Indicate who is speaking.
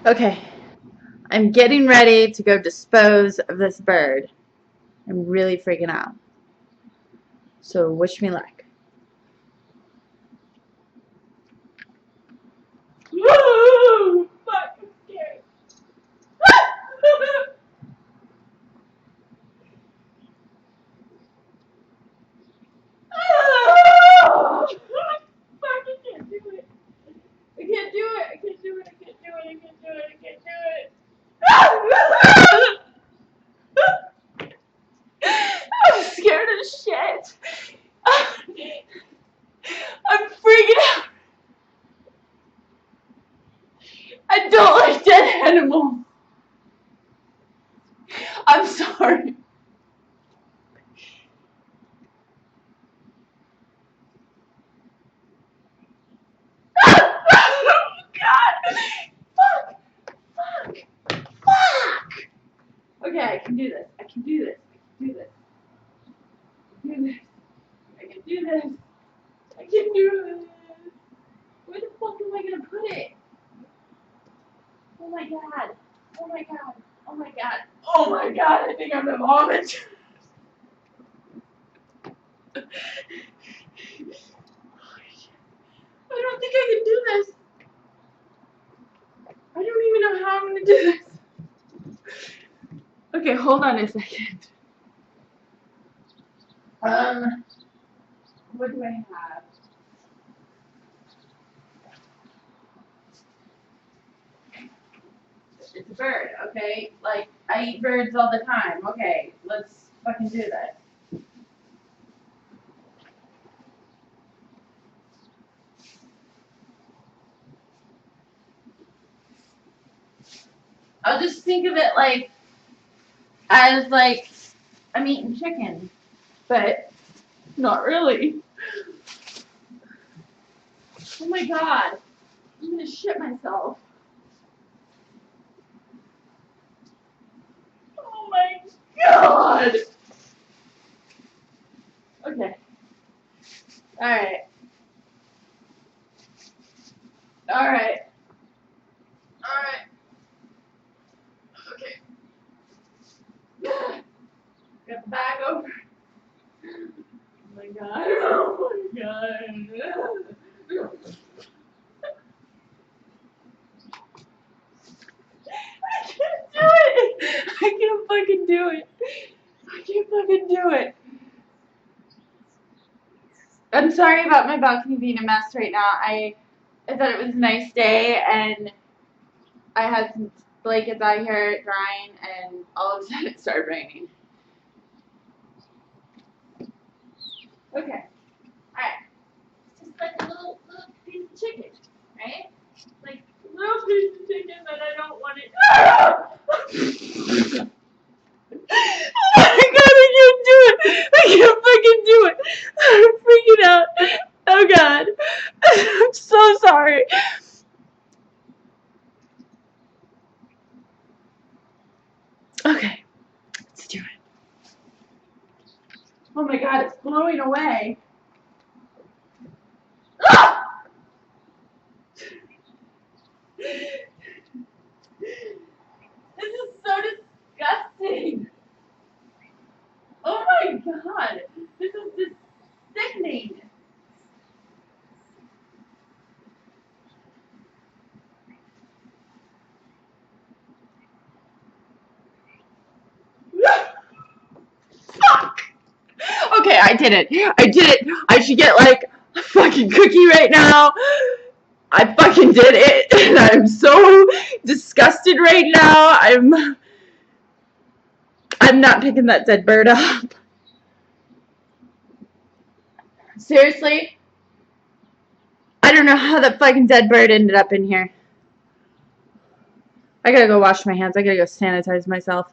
Speaker 1: Okay, I'm getting ready to go dispose of this bird. I'm really freaking out. So wish me luck.
Speaker 2: Woo! Fuck, I'm scared. Oh! Fuck, I can't do it. I can't do it. I can't do it. I can't do it. I can't do it. I can't do it. I'm scared as shit. I'm freaking out. I don't like dead animals. I'm sorry. Oh God! Fuck! Fuck! Fuck! Okay, I can do this. I can do this. I can do this. I can do this. I can do this. I can do this. Where the fuck am I gonna put it? Oh my god. Oh my god. Oh my god. Oh my god. I think I'm gonna vomit. I don't think I can do this. I don't even know how I'm gonna do this. Okay, hold on a second. What do I have? It's a bird, okay? Like, I eat birds all the time. Okay, let's fucking do this. I'll just think of it like, as like, I'm eating chicken, but not really. Oh my god, I'm gonna shit myself. Oh my god! Okay. Alright. Alright. Alright. Okay. Get the bag over. Oh my god. Oh my god. I can't do it. I can't fucking do it. I can't fucking do it. I'm sorry about my balcony being a mess right now. I thought it was a nice day and I had some blankets out here drying and all of a sudden it started raining. Okay. Alright. It's just like a little piece of chicken, right? Like a little piece of chicken that I don't want it. Oh my god, I can't do it! I can't fucking do it! I'm freaking out. Oh god. I'm so sorry. Okay, let's do it. Oh my god, it's blowing away. Ah! This is so disgusting. Oh my god. This is just sickening. Fuck. Okay, I did it. I did it. I should get like a fucking cookie right now. I fucking did it. And I'm so disgusted right now. I'm not picking that dead bird up. Seriously? I don't know how that fucking dead bird ended up in here. I gotta go wash my hands. I gotta go sanitize myself.